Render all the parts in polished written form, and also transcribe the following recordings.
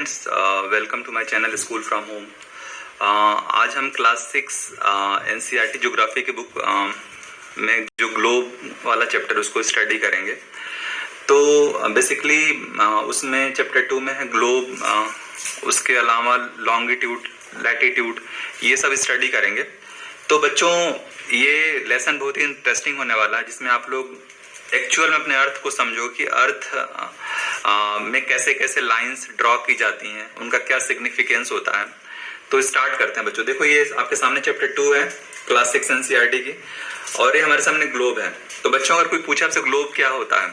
Welcome to my channel school from home. आज हम class 6 NCERT geography की book में जो ग्लोब वाला चैप्टर उसको स्टडी करेंगे। तो बेसिकली उसमें चैप्टर 2 में है ग्लोब, उसके अलावा लॉन्गिट्यूड, लैटिट्यूड, ये सब स्टडी करेंगे। तो बच्चों ये लेसन बहुत ही इंटरेस्टिंग होने वाला है, जिसमें आप लोग एक्चुअल में अपने अर्थ को समझो कि अर्थ में कैसे कैसे लाइंस ड्रॉ की जाती हैं, उनका क्या सिग्निफिकेंस होता है। तो स्टार्ट करते हैं बच्चों। देखो ये आपके सामने चैप्टर 2 है क्लास 6 एनसीईआरटी की, और ये हमारे सामने ग्लोब है। तो बच्चों अगर कोई पूछे आपसे ग्लोब क्या होता है,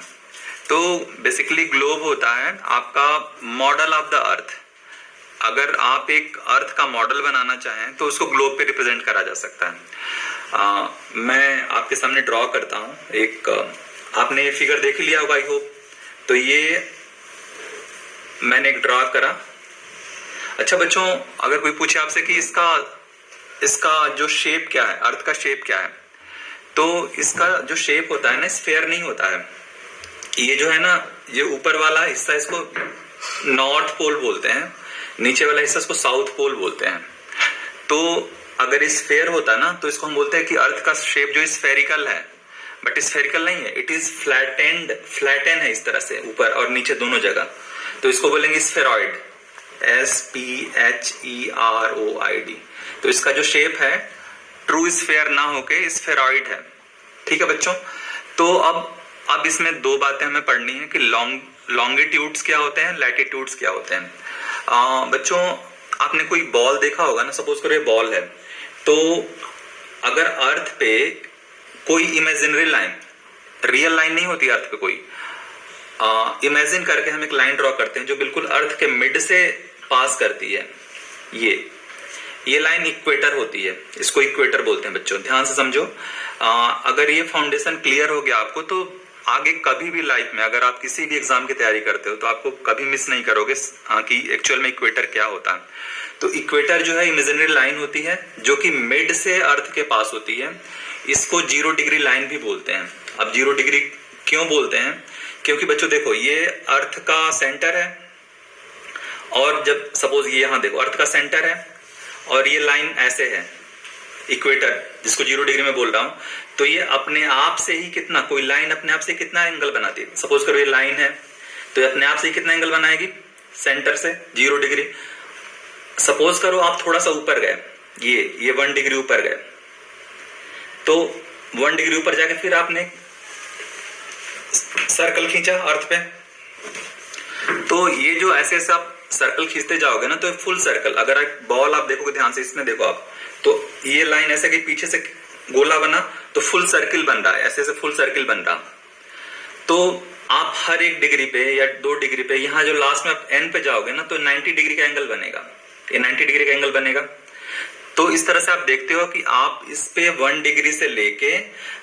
तो बेसिकली ग्लोब होता है आपका मॉडल ऑफ द अर्थ। अगर आप एक अर्थ का मॉडल बनाना चाहें तो उसको ग्लोब पे रिप्रेजेंट करा जा सकता है। मैं आपके सामने ड्रॉ करता हूं एक, आपने ये फिगर देख लिया होगा आई होप। तो ये मैंने एक ड्रॉ करा। अच्छा बच्चों, अगर कोई पूछे आपसे कि इसका जो शेप क्या है, अर्थ का शेप क्या है, तो इसका जो शेप होता है ना, स्फेयर नहीं होता है। ये जो है ना, ये ऊपर वाला हिस्सा इसको नॉर्थ पोल बोलते हैं, नीचे वाला हिस्सा इसको साउथ पोल बोलते हैं। तो अगर स्फेयर होता ना तो इसको हम बोलते हैं कि अर्थ का शेप जो स्फेरिकल है, बट स्फेरिकल नहीं है, इट इज फ्लैटेन है इस तरह से ऊपर और नीचे दोनों जगह। तो इसको बोलेंगे स्फेरॉइड, SPHEROID। तो इसका जो शेप है ट्रू स्फेयर ना होके स्फेरॉइड है। ठीक है बच्चों। तो अब इसमें दो बातें हमें पढ़नी है कि लॉन्गिट्यूड्स क्या होते हैं, लैटिट्यूड्स क्या होते हैं। बच्चों आपने कोई बॉल देखा होगा ना, सपोज करो ये बॉल है। तो अगर अर्थ पे कोई इमेजिनरी लाइन, रियल लाइन नहीं होती अर्थ पे कोई, इमेजिन करके हम एक लाइन ड्रॉ करते हैं जो बिल्कुल अर्थ के मिड से पास करती है। ये लाइन इक्वेटर होती है, इसको इक्वेटर बोलते हैं बच्चों, ध्यान से समझो। अगर ये फाउंडेशन क्लियर हो गया आपको, तो आगे कभी भी लाइफ में अगर आप किसी भी एग्जाम की तैयारी करते हो तो आपको कभी मिस नहीं करोगे कि एक्चुअल में इक्वेटर क्या होता है। तो इक्वेटर जो है इमेजिनरी लाइन होती है जो कि मिड से अर्थ के पास होती है। इसको 0 डिग्री लाइन भी बोलते हैं। अब 0 डिग्री क्यों बोलते हैं? क्योंकि बच्चों देखो ये अर्थ का सेंटर है, और जब सपोज ये यहां देखो अर्थ का सेंटर है और ये लाइन ऐसे है इक्वेटर, जिसको 0 डिग्री में बोल रहा हूं। तो ये अपने आप से ही कितना, कोई लाइन अपने आप से कितना एंगल बनाती है। सपोज करो ये लाइन है, तो ये अपने आप से ही कितना एंगल बनाएगी सेंटर से 0 डिग्री। सपोज करो आप थोड़ा सा ऊपर गए, ये 1 डिग्री ऊपर गए, तो 1 डिग्री ऊपर जाके फिर आपने सर्कल खींचा अर्थ पे। तो ये जो ऐसे ऐसे आप सर्कल खींचते जाओगे ना, तो फुल सर्कल, अगर एक बॉल आप देखोगे ध्यान से, इसमें देखो आप, तो ये लाइन ऐसे कि पीछे से गोला बना तो फुल सर्किल बन रहा है, ऐसे ऐसे फुल सर्किल बन रहा। तो आप हर 1 डिग्री पे या 2 डिग्री पे, यहाँ जो लास्ट में आप एन पे जाओगे ना, तो 90 डिग्री का एंगल बनेगा, ये 90 डिग्री का एंगल बनेगा। तो इस तरह से आप देखते हो कि आप इस पे 1 डिग्री से लेके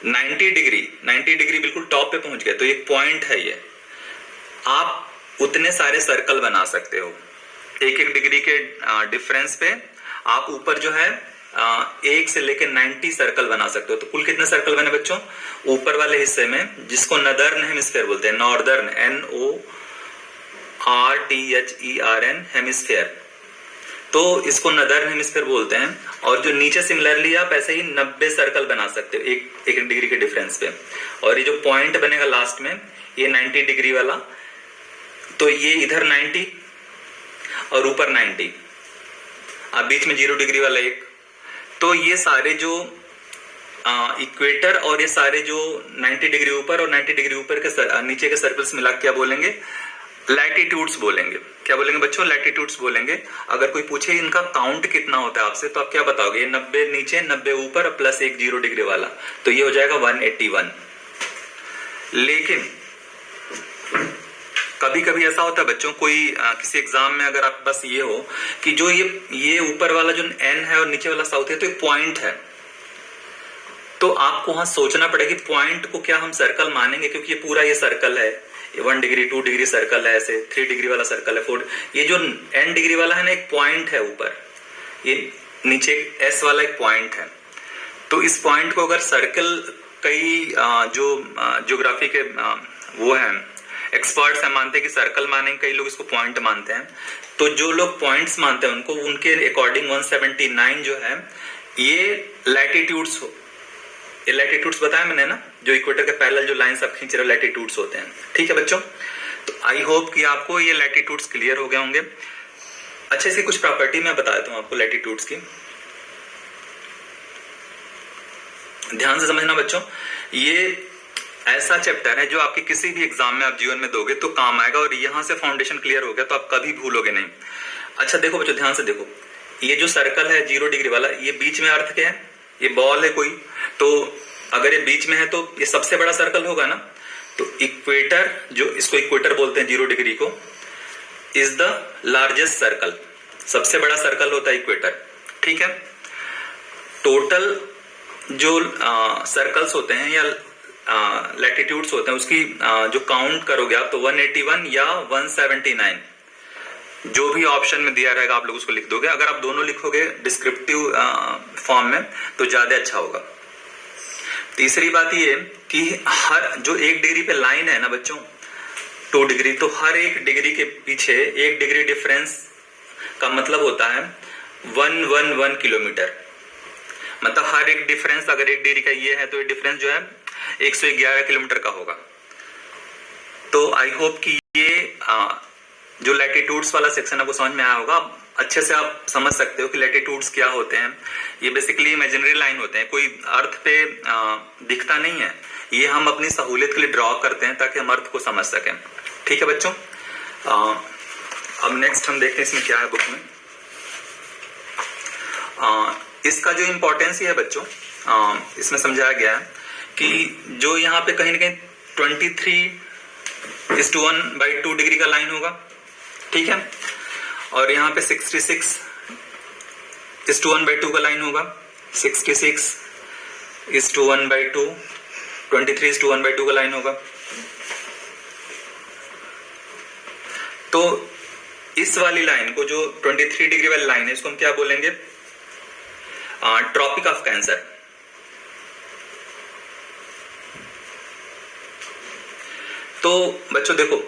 90 डिग्री बिल्कुल टॉप पे पहुंच गए। तो एक पॉइंट है ये, आप उतने सारे सर्कल बना सकते हो 1 डिग्री के डिफरेंस पे। आप ऊपर जो है 1 से लेके 90 सर्कल बना सकते हो। तो कुल कितने सर्कल बने बच्चों ऊपर वाले हिस्से में, जिसको नदर्न हेमिस्फेयर बोलते हैं, नॉर्दर्न NORTHERN हेमिस्फेयर। तो इसको नदर्न हेमिस्फेयर बोलते हैं। और जो नीचे सिमिलरली आप ऐसे ही 90 सर्कल बना सकते हो 1 डिग्री के डिफरेंस पे। और ये जो पॉइंट बनेगा लास्ट में, ये 90 डिग्री वाला, तो ये इधर 90 और ऊपर 90, अब बीच में 0 डिग्री वाला एक। तो ये सारे जो इक्वेटर और ये सारे जो 90 डिग्री ऊपर और 90 डिग्री ऊपर के नीचे के सर्कल्स मिला क्या बोलेंगे, लैटिट्यूड्स बोलेंगे। क्या बोलेंगे बच्चों? लैटिट्यूड्स बोलेंगे। अगर कोई पूछे इनका काउंट कितना होता है आपसे, तो आप क्या बताओगे? ये 90 नीचे, 90 ऊपर प्लस 1 0 डिग्री वाला, तो ये हो जाएगा 181। लेकिन कभी कभी ऐसा होता है बच्चों, कोई किसी एग्जाम में अगर आपके पास ये हो कि जो ये ऊपर वाला जो एन है और नीचे वाला साउथ है, तो एक पॉइंट है, तो आपको वहां सोचना पड़ेगा कि पॉइंट को क्या हम सर्कल मानेंगे, क्योंकि ये पूरा ये सर्कल है, 1 डिग्री 2 डिग्री सर्कल है, ऐसे 3 डिग्री वाला सर्कल है, 4, ये जो n डिग्री वाला है ना, एक पॉइंट है ऊपर, ये नीचे S वाला एक पॉइंट है। तो इस पॉइंट को अगर सर्कल, कई जो ज्योग्राफी के वो हैं एक्सपर्ट्स हैं मानते हैं कि सर्कल मानेंगे, कई लोग इसको पॉइंट मानते हैं। तो जो लोग पॉइंट्स मानते हैं उनको, उनके अकॉर्डिंग 179 जो है ये लैटिट्यूड्स हो, ये लैटिट्यूड्स बताया मैंने ना, जो इक्वेटर के पैरेलल जो लाइंस आप खींच रहे हो लैटिट्यूड्स होते हैं। ठीक है बच्चों, तो आई होप कि आपको ये लैटिट्यूड्स क्लियर हो गए होंगे। अच्छा, इसकी कुछ प्रॉपर्टी मैं बता देता हूं आपको लैटिट्यूड्स की, ध्यान से समझना बच्चों। ये ऐसा चैप्टर है जो आपके किसी भी एग्जाम में आप जीवन में दोगे तो काम आएगा, और यहां से फाउंडेशन क्लियर हो गया तो आप कभी भूलोगे नहीं। अच्छा देखो बच्चों, ध्यान से देखो, ये जो सर्कल है 0 डिग्री वाला, ये बीच में अर्थ क्या है, ये बॉल है कोई, तो अगर ये बीच में है तो ये सबसे बड़ा सर्कल होगा ना। तो इक्वेटर, जो इसको इक्वेटर बोलते हैं 0 डिग्री को, इज द लार्जेस्ट सर्कल, सबसे बड़ा सर्कल होता है इक्वेटर। ठीक है, टोटल जो सर्कल्स होते हैं या लैटिट्यूड्स होते हैं उसकी जो काउंट करोगे आप तो 181 या 179, जो भी ऑप्शन में दिया रहेगा आप लोग उसको लिख दोगे। अगर आप दोनों लिखोगे डिस्क्रिप्टिव फॉर्म में तो ज्यादा अच्छा होगा। तीसरी बात ये कि हर जो 1 डिग्री पे लाइन है ना बच्चों, 2 डिग्री, तो हर 1 डिग्री के पीछे 1 डिग्री डिफरेंस का मतलब होता है 111 किलोमीटर। मतलब हर एक डिफरेंस, अगर 1 डिग्री का ये है तो ये डिफरेंस जो है 111 किलोमीटर का होगा। तो आई होप कि ये जो लैटिट्यूड्स वाला सेक्शन आपको समझ में आया होगा। अच्छे से आप समझ सकते हो कि लैटिट्यूड्स क्या होते हैं। ये बेसिकली इमेजिनरी लाइन होते हैं, कोई अर्थ पे दिखता नहीं है, ये हम अपनी सहूलियत के लिए ड्रॉ करते हैं ताकि हम अर्थ को समझ सकें। ठीक है बच्चों, अब नेक्स्ट हम देखते हैं इसमें क्या है बुक में। इसका जो इंपॉर्टेंस है बच्चों, इसमें समझाया गया है कि जो यहाँ पे कहीं ना कहीं 23:1/2 डिग्री का लाइन होगा, ठीक है, और यहाँ पे 66:1/2 का लाइन होगा, 66:1/2, 23:1/2 का लाइन होगा। तो इस वाली लाइन को, जो 23 डिग्री वाली लाइन है, इसको हम क्या बोलेंगे, ट्रॉपिक ऑफ कैंसर। तो बच्चों देखो,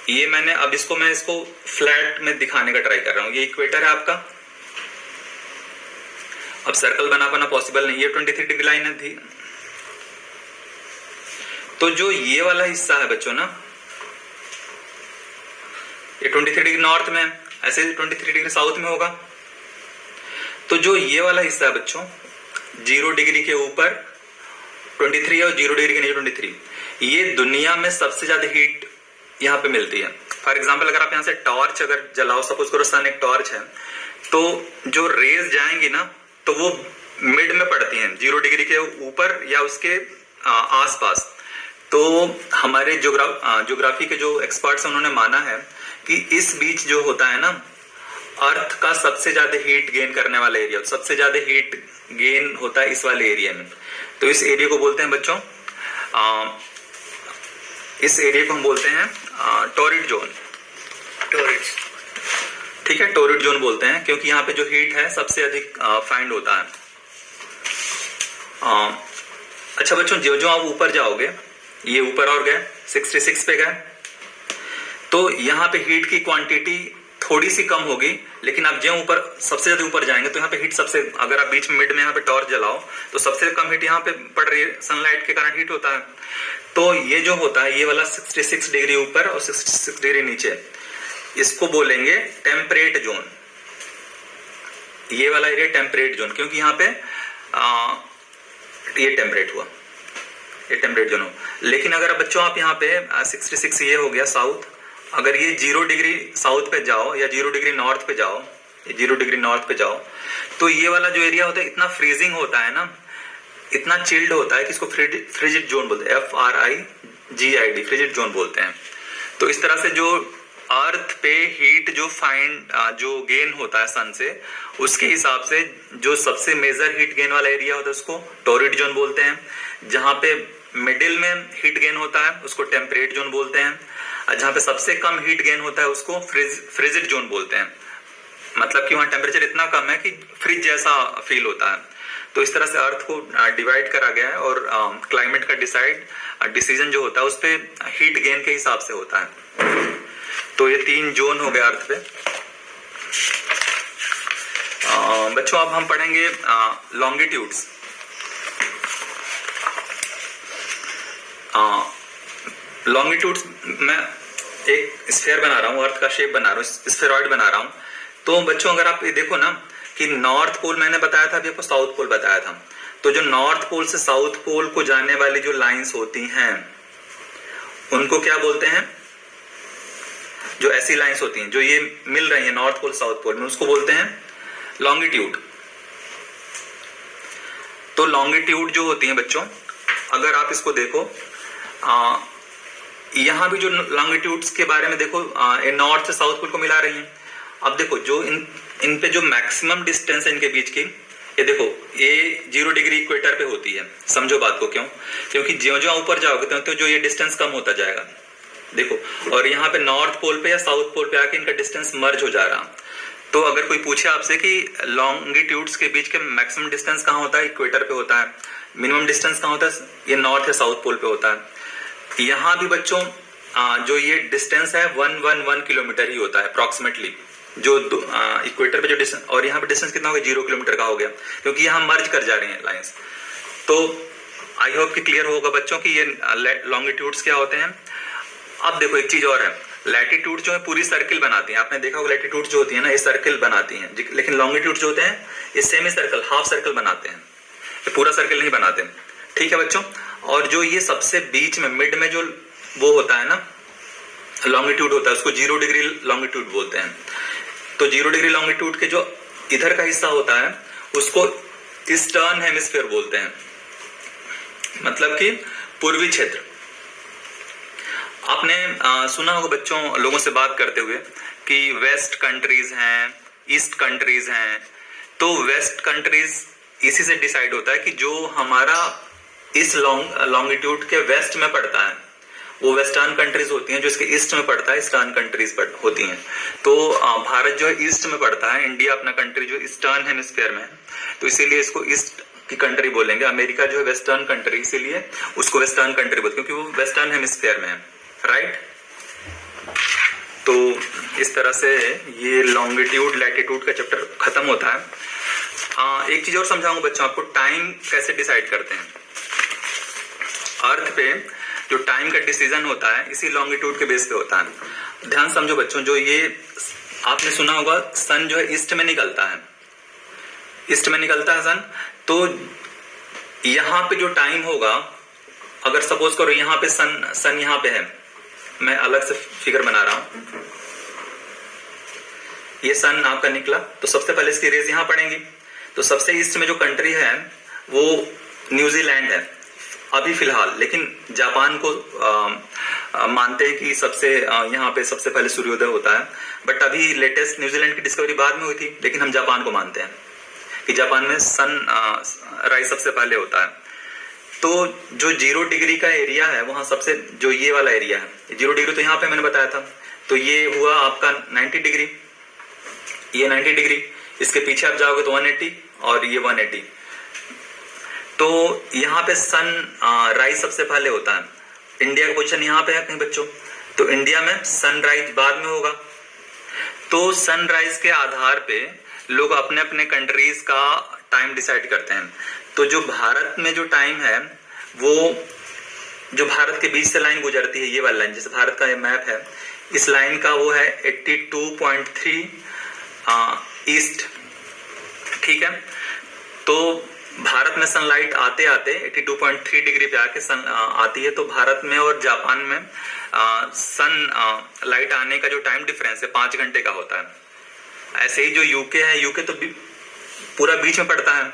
ये मैंने अब मैं इसको फ्लैट में दिखाने का ट्राई कर रहा हूं। ये इक्वेटर है आपका, अब सर्कल बना पाना पॉसिबल नहीं, ये 23 डिग्री लाइन थी। तो जो ये वाला हिस्सा है बच्चों ना, ये 23 डिग्री नॉर्थ में है, ऐसे 23 डिग्री साउथ में होगा। तो जो ये वाला हिस्सा है बच्चों 0 डिग्री के ऊपर 23 और 0 डिग्री के नीचे 23, ये दुनिया में सबसे ज्यादा हीट यहाँ पे मिलती है। फॉर एग्जाम्पल, अगर आप यहाँ से टॉर्च अगर जलाओ, सपोज करो सन एक टॉर्च है, तो जो रेज जाएंगी ना तो वो मिड में पड़ती हैं, 0 डिग्री के ऊपर या उसके आसपास। तो हमारे ज्योग्राफी के जो एक्सपर्ट्स हैं उन्होंने माना है कि इस बीच जो होता है ना, अर्थ का सबसे ज्यादा हीट गेन करने वाला एरिया, सबसे ज्यादा हीट गेन होता है इस वाले एरिया में। तो इस एरिया को बोलते हैं बच्चों, इस एरिया को हम बोलते हैं टॉरिड जोन। ठीक है, टॉरिड जोन बोलते हैं क्योंकि यहाँ पे जो हीट है सबसे अधिक फाइंड होता है। अच्छा बच्चों, जो जो आप ऊपर जाओगे, ये ऊपर और गए 66 पे गए, तो यहाँ पे हीट की क्वांटिटी थोड़ी सी कम होगी, लेकिन आप जो ऊपर सबसे ज्यादा ऊपर जाएंगे तो यहाँ पे हीट सबसे, अगर आप बीच में मिड में यहाँ पे टॉर्च जलाओ तो सबसे कम हीट यहाँ पे पड़ रही है, सनलाइट के कारण हीट होता है। तो ये जो होता है, ये वाला 66 डिग्री ऊपर और 66 डिग्री नीचे, इसको बोलेंगे टेम्परेट जोन। ये वाला एरिया टेम्परेट जोन, क्योंकि यहाँ पे ये टेम्परेट हुआ, ये टेम्परेट जोन हो। लेकिन अगर बच्चों आप यहाँ पे 66 ये हो गया साउथ, अगर ये 0 डिग्री साउथ पे जाओ या 0 डिग्री नॉर्थ पे जाओ, 0 डिग्री नॉर्थ पे जाओ, तो ये वाला जो एरिया होता है इतना फ्रीजिंग होता है ना, इतना चिल्ड होता है कि इसको फ्रिजिड जोन बोलते हैं, FRIGID, फ्रिजिड जोन बोलते हैं। तो इस तरह से जो अर्थ पे हीट जो गेन होता है सन से, उसके हिसाब से जो सबसे मेजर हीट गेन वाला एरिया होता है उसको टॉरिड जोन बोलते हैं। जहां पे मिडिल में हीट गेन होता है उसको टेम्परेट जोन बोलते हैं, और जहां पे सबसे कम हीट गेन होता है उसको फ्रिजिड जोन बोलते हैं। मतलब कि वहां टेम्परेचर इतना कम है कि फ्रिज जैसा फील होता है। तो इस तरह से अर्थ को डिवाइड करा गया है और क्लाइमेट का डिसीजन जो होता है उस पर हीट गेन के हिसाब से होता है। तो ये 3 जोन हो गए अर्थ पे। बच्चों अब हम पढ़ेंगे लॉन्गिट्यूड्स। लॉन्गिट्यूड्स मैं एक स्फीयर बना रहा हूँ, अर्थ का शेप बना रहा हूँ, स्फेरॉइड बना रहा हूँ। तो बच्चों अगर आप ये देखो ना कि नॉर्थ पोल मैंने बताया था, अभी आपको साउथ पोल बताया था। तो जो नॉर्थ पोल से साउथ पोल को जाने वाली जो लाइंस होती हैं उनको क्या बोलते हैं? जो ऐसी लाइंस होती हैं जो ये मिल रही हैं नॉर्थ पोल साउथ पोल में, उसको बोलते हैं लॉन्गिट्यूड। तो लॉन्गिट्यूड जो होती है बच्चों, अगर आप इसको देखो यहां भी जो लॉन्गिट्यूड्स के बारे में देखो, नॉर्थ से साउथ पोल को मिला रही हैं। अब देखो जो इन पे जो मैक्सिमम डिस्टेंस है इनके बीच की, ये देखो ये 0 डिग्री इक्वेटर पे होती है। समझो बात को, क्यों? क्योंकि ज्यों ज्यों ऊपर जाओगे तो जो ये डिस्टेंस कम होता जाएगा। देखो, और यहाँ पे नॉर्थ पोल पे या साउथ पोल पे आके इनका डिस्टेंस मर्ज हो जा रहा। तो अगर कोई पूछे आपसे कि लॉन्गिट्यूड्स के बीच के मैक्सिमम डिस्टेंस कहाँ होता है? इक्वेटर पे होता है। मिनिमम डिस्टेंस कहाँ होता है? ये नॉर्थ या साउथ पोल पे होता है। यहाँ भी बच्चों जो ये डिस्टेंस है 111 किलोमीटर ही होता है अप्रोक्सीमेटली, जो इक्वेटर पे जो डिस्टेंस, और यहाँ पे डिस्टेंस कितना हो गया? 0 किलोमीटर का हो गया, क्योंकि यहाँ मर्ज कर जा रही हैं लाइंस। तो आई होप कि क्लियर होगा बच्चों कि ये लॉन्गिट्यूड्स क्या होते हैं। अब देखो एक चीज और है, लैटिट्यूड जो है पूरी सर्किल बनाती हैं। आपने देखा होगा लैटिट्यूड जो होती है ना ये सर्किल बनाती हैं, लेकिन लॉन्गिट्यूड जो होते हैं ये सेमी सर्कल, हाफ सर्कल बनाते हैं, ये पूरा सर्किल नहीं बनाते। ठीक है बच्चों। और जो ये सबसे बीच में मिड में जो वो होता है ना लॉन्गिट्यूड होता है, उसको 0 डिग्री लॉन्गिट्यूड बोलते हैं। तो 0 डिग्री लॉन्गिट्यूड के जो इधर का हिस्सा होता है उसको ईस्टर्न हेमिस्फीयर बोलते हैं, मतलब कि पूर्वी क्षेत्र। आपने सुना होगा बच्चों लोगों से बात करते हुए कि वेस्ट कंट्रीज हैं, ईस्ट कंट्रीज हैं। तो वेस्ट कंट्रीज इसी से डिसाइड होता है कि जो हमारा इस लॉन्गिट्यूड के वेस्ट में पड़ता है वो वेस्टर्न कंट्रीज होती हैं, जो इसके ईस्ट में पड़ता है ईस्टर्न कंट्रीज होती हैं। तो भारत जो है ईस्ट में पड़ता है, इंडिया अपना कंट्री जो ईस्टर्न हेमिस्फीयर में है, तो इसीलिए इसको ईस्ट की कंट्री बोलेंगे। अमेरिका जो है वेस्टर्न कंट्री, इसीलिए उसको वेस्टर्न कंट्री बोलते हैं, क्योंकि वो वेस्टर्न हेमिस्फीयर में है, राइट। तो इस तरह से ये लॉन्गिट्यूड लैटिट्यूड का चैप्टर खत्म होता है। एक चीज और समझाऊंगा बच्चों आपको, टाइम कैसे डिसाइड करते हैं। अर्थ पे जो टाइम का डिसीजन होता है इसी लॉन्गिट्यूड के बेस पे होता है। ध्यान समझो बच्चों, जो ये आपने सुना होगा सन जो है ईस्ट में निकलता है, ईस्ट में निकलता है सन। तो यहां पे जो टाइम होगा, अगर सपोज करो यहां पे सन यहां पे है, मैं अलग से फिगर बना रहा हूं, ये सन आपका निकला, तो सबसे पहले इसकी रेज यहां पड़ेंगी। तो सबसे ईस्ट में जो कंट्री है वो न्यूजीलैंड है अभी फिलहाल, लेकिन जापान को मानते हैं कि सबसे यहाँ पे सबसे पहले सूर्योदय होता है। बट अभी लेटेस्ट न्यूजीलैंड की डिस्कवरी बाद में हुई थी, लेकिन हम जापान को मानते हैं कि जापान में सन राइज सबसे पहले होता है। तो जो 0 डिग्री का एरिया है वहां सबसे, जो ये वाला एरिया है 0 डिग्री, तो यहाँ पे मैंने बताया था, तो ये हुआ आपका 90 डिग्री, ये 90 डिग्री, इसके पीछे आप जाओगे तो 180 और ये 180। तो यहाँ पे सन राइज सबसे पहले होता है। इंडिया का पोजीशन यहाँ पे है कहीं बच्चों, तो इंडिया में सनराइज बाद में होगा। तो सनराइज के आधार पे लोग अपने अपने कंट्रीज का टाइम डिसाइड करते हैं। तो जो भारत में जो टाइम है, वो जो भारत के बीच से लाइन गुजरती है, ये वाली लाइन, जैसे भारत का ये मैप है, इस लाइन का वो है 82.3 ईस्ट। ठीक है। तो भारत में सनलाइट आते आते 82.3 डिग्री पे आके सन आती है। तो भारत में और जापान में सन लाइट आने का जो टाइम डिफरेंस है 5 घंटे का होता है। ऐसे ही जो यूके है, यूके तो पूरा बीच में पड़ता है,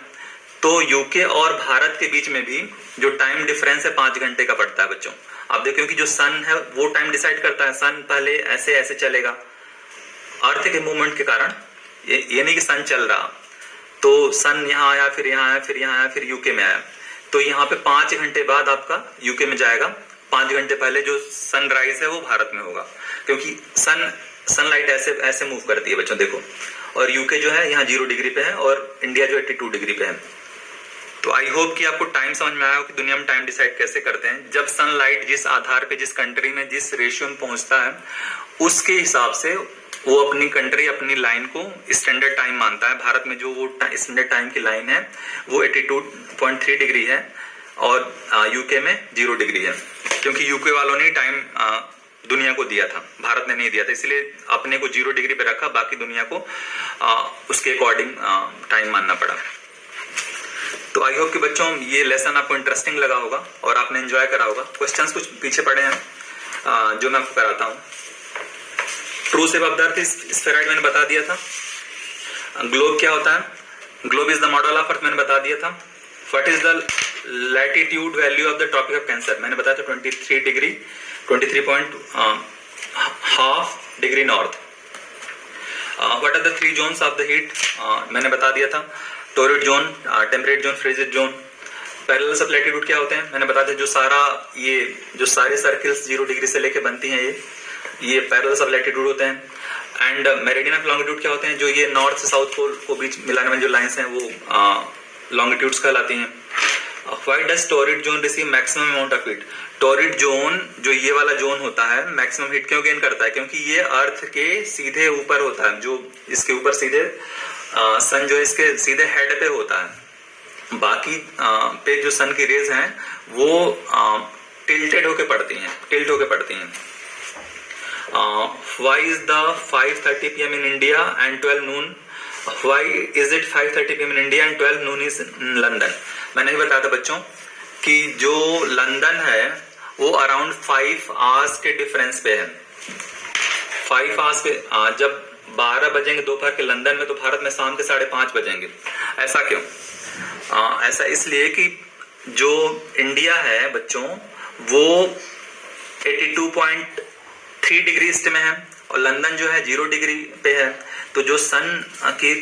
तो यूके और भारत के बीच में भी जो टाइम डिफरेंस है 5 घंटे का पड़ता है बच्चों। आप देखो कि जो सन है वो टाइम डिसाइड करता है। सन पहले ऐसे ऐसे चलेगा अर्थ के मूवमेंट के कारण, ये नहीं कि सन चल रहा, तो सन यहाँ आया, फिर यहाँ आया, फिर यहाँ आया, फिर यूके में आया। तो यहाँ पे 5 घंटे बाद आपका यूके में जाएगा। 5 घंटे पहले जो सनराइज है वो भारत में होगा, क्योंकि सनलाइट ऐसे ऐसे मूव करती है बच्चों, देखो। और यूके जो है यहाँ 0 डिग्री पे है और इंडिया जो 82 डिग्री पे है। तो आई होप कि आपको टाइम समझ में आया हो कि दुनिया में टाइम डिसाइड कैसे करते हैं। जब सनलाइट जिस आधार पे, जिस कंट्री में जिस रेशियो में पहुंचता है, उसके हिसाब से वो अपनी कंट्री, अपनी लाइन को स्टैंडर्ड टाइम मानता है। भारत में जो वो स्टैंडर्ड टाइम की लाइन है वो 82.3 डिग्री है और यूके में 0 डिग्री है, क्योंकि यूके वालों ने टाइम दुनिया को दिया था, भारत ने नहीं दिया था, इसलिए अपने को 0 डिग्री पे रखा, बाकी दुनिया को उसके अकॉर्डिंग टाइम मानना पड़ा। तो आई होप कि बच्चों ये लेसन आपको इंटरेस्टिंग लगा होगा और आपने एंजॉय करा होगा। क्वेश्चंस कुछ पीछे पड़े हैं जो मैं आपको कराता हूँ। True shape of the earth spheroid मैंने बता दिया था। ग्लोब क्या होता है? Globe is the model of earth मैंने बता दिया था। What is the latitude value of the tropic of cancer मैंने बताया था 23 degree 23.5 degree north. What are the 3 zones of the heat मैंने बता दिया था। Torrid zone, temperate zone, frigid zone. Parallels of latitude क्या होते हैं मैंने बताया था। जो सारे सर्किल्स 0 डिग्री से लेके बनती हैं ये पैरेलल्स ऑफ लैटिट्यूड होते हैं। एंड मेरिडियन ऑफ लॉन्गिट्यूड क्या होते हैं? जो ये नॉर्थ से साउथ पोल को बीच मिलाने वाली जो लाइंस हैं वो लॉन्गिट्यूड्स कहलाती हैं। Why does torrid zone receive maximum amount of heat? Torrid zone, जो ये वाला जोन होता है, मैक्सिमम हीट क्यों गेन करता है? क्योंकि ये अर्थ के सीधे ऊपर होता है, जो इसके ऊपर सीधे सन जो इसके सीधे हेड पे होता है। बाकी पे जो सन की रेज हैं वो टिल्टेड होके पड़ती हैं, टिल्ट होके पड़ती हैं। Why is the 5:30 p.m. in India and 12 noon? Why is it 5:30 p.m. in India and 12 noon is in London? मैंने ही बताया था बच्चों कि जो लंदन है वो अराउंड 5 आवर्स के डिफरेंस पे है। 5 आवर्स पे जब 12 बजेंगे दोपहर के लंदन में, तो भारत में शाम के 5:30 बजेंगे। ऐसा क्यों? ऐसा इसलिए कि जो इंडिया है बच्चों वो 82.3 डिग्री ईस्ट में है और लंदन जो है 0 डिग्री पे है। तो जो सन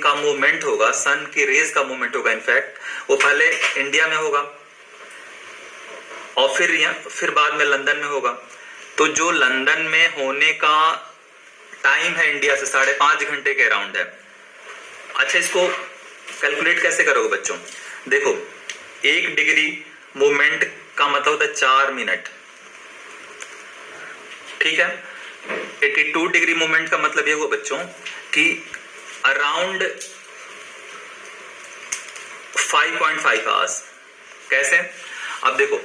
का मूवमेंट होगा, सन की रेज का मूवमेंट होगा, इनफैक्ट वो पहले इंडिया में होगा और फिर बाद में लंदन में होगा। तो जो लंदन में होने का टाइम है इंडिया से 5.5 घंटे के अराउंड है। अच्छा, इसको कैलकुलेट कैसे करोगे बच्चों? देखो, 1 डिग्री मूवमेंट का मतलब होता है 4 मिनट, ठीक है। 82 डिग्री मूवमेंट का मतलब ये हुआ बच्चों कि अराउंड 5.5 आवर्स। कैसे? अब देखो,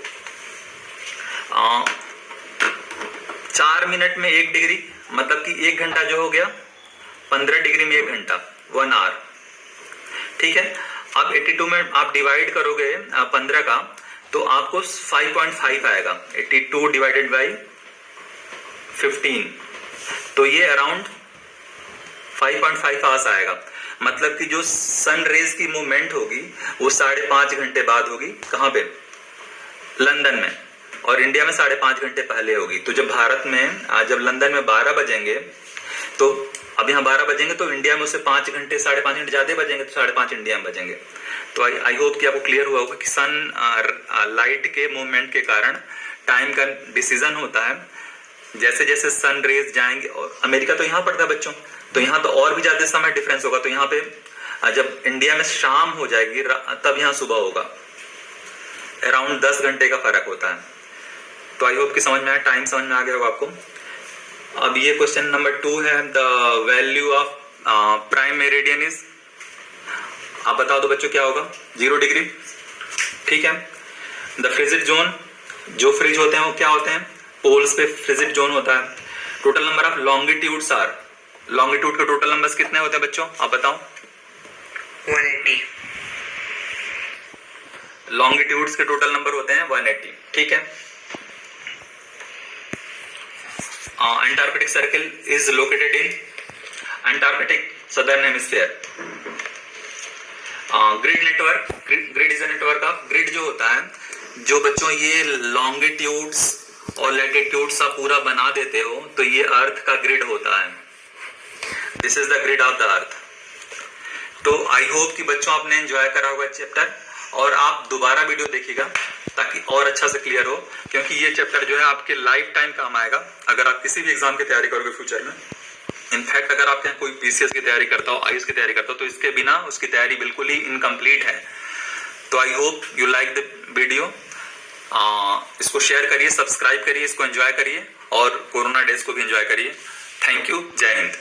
4 मिनट में 1 डिग्री मतलब कि 1 घंटा जो हो गया, 15 डिग्री में 1 घंटा, 1 आवर, ठीक है। अब 82 में आप डिवाइड करोगे 15 का, तो आपको 5.5 आएगा। 82 डिवाइडेड बाई 15, तो ये अराउंड 5.5 आवर्स आएगा। मतलब कि जो सन रेज की मूवमेंट होगी वो 5.5 घंटे बाद होगी। कहां पे? लंदन में। और इंडिया में 5.5 घंटे पहले होगी। तो जब भारत में जब लंदन में 12 बजेंगे, तो अब यहाँ 12 बजेंगे तो इंडिया में उससे 5 घंटे 5.5 घंटे ज्यादा बजेंगे, तो 5.5 इंडिया में बजेंगे। तो आई होप कि आपको क्लियर हुआ होगा कि सन लाइट के मूवमेंट के कारण टाइम का डिसीजन होता है। जैसे जैसे सन रेज जाएंगे, और अमेरिका तो यहाँ पड़ता है बच्चों, तो यहाँ तो और भी ज्यादा समय डिफरेंस होगा। तो यहाँ पे जब इंडिया में शाम हो जाएगी तब यहाँ सुबह होगा। अराउंड 10 घंटे का फर्क होता है। तो आई होप कि समझ में आया, टाइम समझ में आ गया होगा आपको। अब ये क्वेश्चन नंबर 2 है, the value of prime meridian is. आप बता दो बच्चों क्या होगा? 0 डिग्री, ठीक है। द फ्रिजिड जोन, जो फ्रिज होते हैं वो क्या होते हैं? पोल्स पे फ्रिजिड जोन होता है। Total number of longitudes are, longitude के टोटल नंबर्स कितने होते हैं बच्चों? आप बताओ। 180। लॉन्गिट्यूड्स के टोटल नंबर होते हैं 180, ठीक है। Antarctic circle is located in Antarctic southern hemisphere. Grid network, grid is a network of, grid जो होता है, जो बच्चों ये लॉन्गिट्यूड्स और लैटिट्यूड्स आप पूरा बना देते हो, तो ये अर्थ का ग्रिड होता है। This is the grid of the अर्थ। तो आई होप कि बच्चों आपने एंजॉय करा होगा चैप्टर, और आप दोबारा वीडियो देखिएगा ताकि और अच्छा से क्लियर हो, क्योंकि ये चैप्टर जो है आपके लाइफ टाइम काम आएगा अगर आप किसी भी एग्जाम की तैयारी करोगे फ्यूचर में। इनफैक्ट अगर आपके यहाँ कोई पीसीएस की तैयारी करता हो, आईएएस की तैयारी करता हो, तो इसके बिना उसकी तैयारी बिल्कुल ही इनकम्प्लीट है। तो I hope you like the video. इसको शेयर करिए, सब्सक्राइब करिए, इसको एंजॉय करिए और कोरोना डेज को भी एंजॉय करिए। Thank you. जय हिंद।